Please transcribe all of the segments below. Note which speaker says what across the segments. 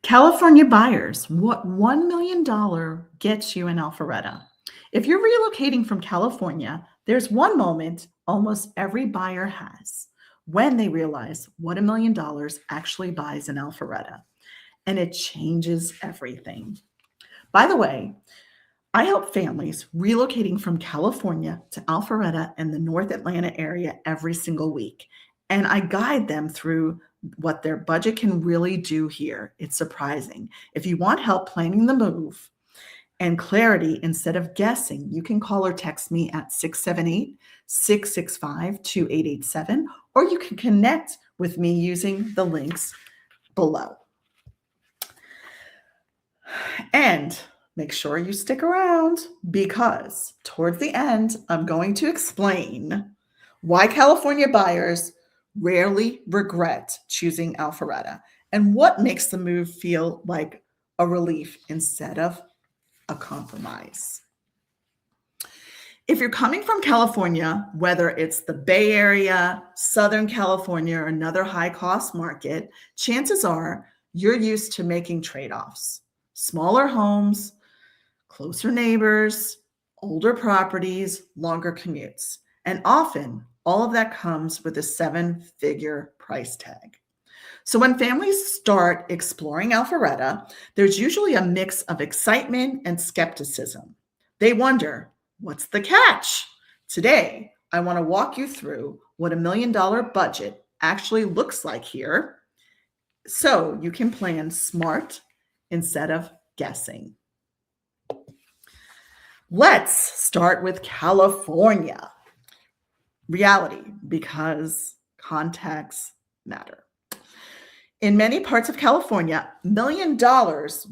Speaker 1: California buyers, what $1 million gets you in Alpharetta? If you're relocating from California, there's one moment almost every buyer has when they realize what $1 million actually buys in Alpharetta, and it changes everything. By the way, I help families relocating from California to Alpharetta and the North Atlanta area every single week. And I guide them through what their budget can really do here. It's surprising. If you want help planning the move and clarity instead of guessing, you can call or text me at 678-665-2887, or you can connect with me using the links below. And make sure you stick around because towards the end, I'm going to explain why California buyers rarely regret choosing Alpharetta and what makes the move feel like a relief instead of a compromise. If you're coming from California, whether it's the Bay Area, Southern California, or another high-cost market, chances are you're used to making trade-offs. Smaller homes, closer neighbors, older properties, longer commutes. And often, all of that comes with a 7-figure price tag. So when families start exploring Alpharetta, there's usually a mix of excitement and skepticism. They wonder, what's the catch? Today, I want to walk you through what $1 million budget actually looks like here so you can plan smart instead of guessing. Let's start with California. Reality, because context matter. In many parts of California, $1 million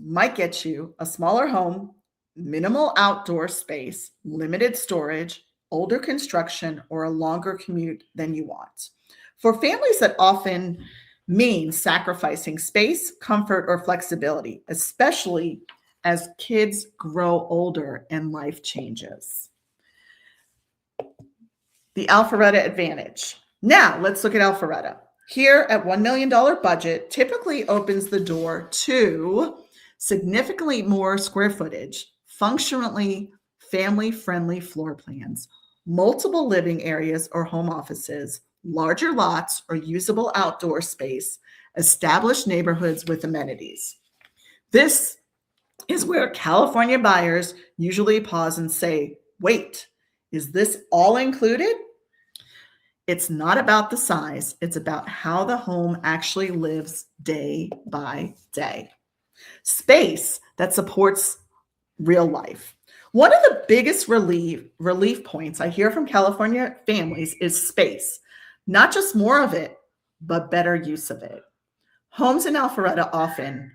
Speaker 1: might get you a smaller home, minimal outdoor space, limited storage, older construction, or a longer commute than you want. For families, that often means sacrificing space, comfort, or flexibility, especially as kids grow older and life changes. The Alpharetta advantage. Now, let's look at Alpharetta. Here at $1 million budget typically opens the door to significantly more square footage, functionally family-friendly floor plans, multiple living areas or home offices, larger lots or usable outdoor space, established neighborhoods with amenities. This is where California buyers usually pause and say, wait, is this all included? It's not about the size. It's about how the home actually lives day by day. Space that supports real life. One of the biggest relief points I hear from California families is space. Not just more of it, but better use of it. Homes in Alpharetta often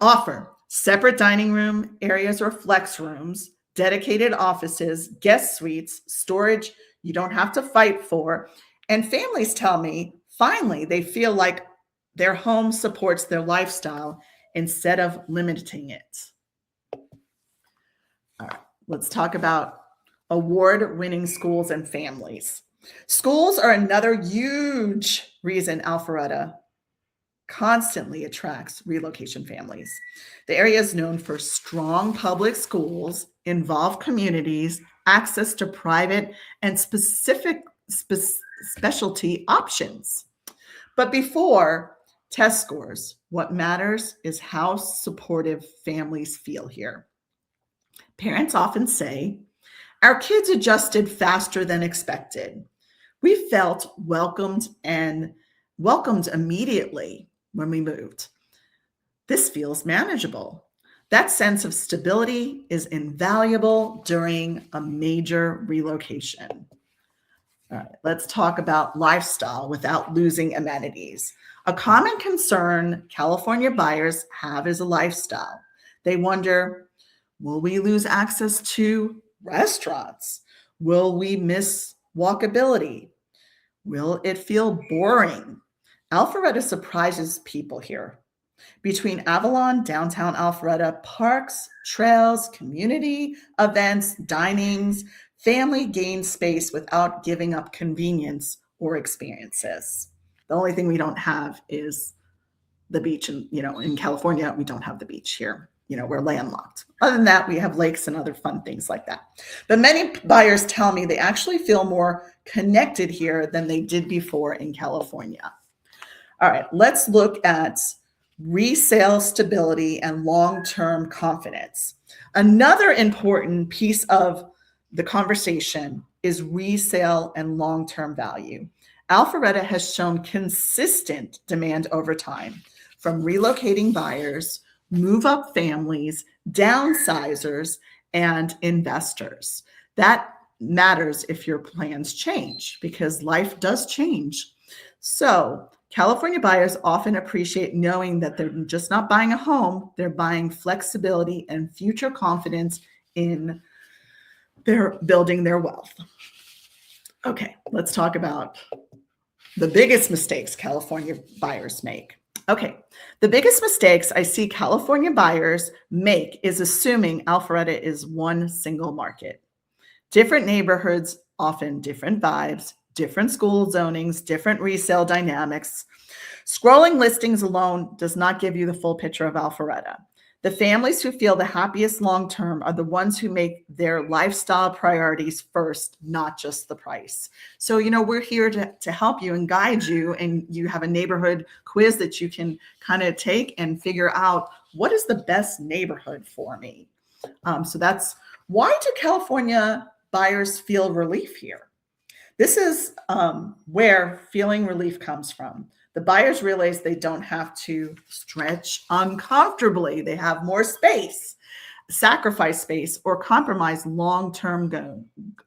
Speaker 1: offer separate dining room areas or flex rooms, dedicated offices, guest suites, storage you don't have to fight for. And families tell me, finally, they feel like their home supports their lifestyle instead of limiting it. All right, let's talk about award-winning schools and families. Schools are another huge reason Alpharetta constantly attracts relocation families. The area is known for strong public schools, involved communities, access to private and specialty options. But before test scores, what matters is how supportive families feel here. Parents often say, our kids adjusted faster than expected. We felt welcomed immediately when we moved. This feels manageable. That sense of stability is invaluable during a major relocation. All right, let's talk about lifestyle without losing amenities. A common concern California buyers have is a lifestyle. They wonder, will we lose access to restaurants? Will we miss walkability? Will it feel boring? Alpharetta surprises people here. Between Avalon, downtown Alpharetta, parks, trails, community events, dinings, family gains space without giving up convenience or experiences. The only thing we don't have is the beach. And, in California, we don't have the beach here. We're landlocked. Other than that, we have lakes and other fun things like that. But many buyers tell me they actually feel more connected here than they did before in California. All right, let's look at resale stability and long-term confidence. Another important piece of the conversation is resale and long-term value. Alpharetta has shown consistent demand over time from relocating buyers, move-up families, downsizers, and investors. That matters if your plans change because life does change. So California buyers often appreciate knowing that they're just not buying a home, they're buying flexibility and future confidence in their building their wealth. Okay, let's talk about the biggest mistakes California buyers make. Okay, the biggest mistakes I see California buyers make is assuming Alpharetta is one single market. Different neighborhoods, often different vibes, different school zonings, different resale dynamics. Scrolling listings alone does not give you the full picture of Alpharetta. The families who feel the happiest long-term are the ones who make their lifestyle priorities first, not just the price. So, we're here to help you and guide you, and you have a neighborhood quiz that you can kind of take and figure out what is the best neighborhood for me. So that's why do California buyers feel relief here? This is where feeling relief comes from. The buyers realize they don't have to stretch uncomfortably. They have more space, sacrifice space, or compromise long-term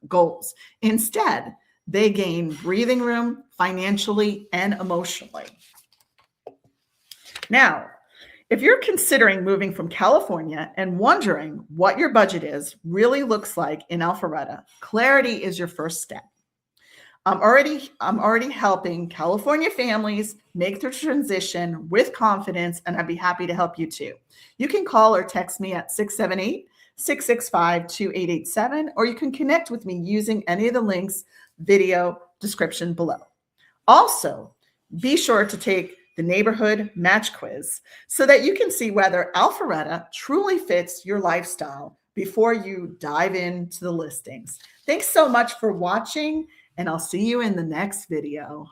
Speaker 1: goals. Instead, they gain breathing room financially and emotionally. Now, if you're considering moving from California and wondering what your budget really looks like in Alpharetta, clarity is your first step. I'm already helping California families make the transition with confidence, and I'd be happy to help you too. You can call or text me at 678-665-2887, or you can connect with me using any of the links video description below. Also, be sure to take the neighborhood match quiz so that you can see whether Alpharetta truly fits your lifestyle before you dive into the listings. Thanks so much for watching, and I'll see you in the next video.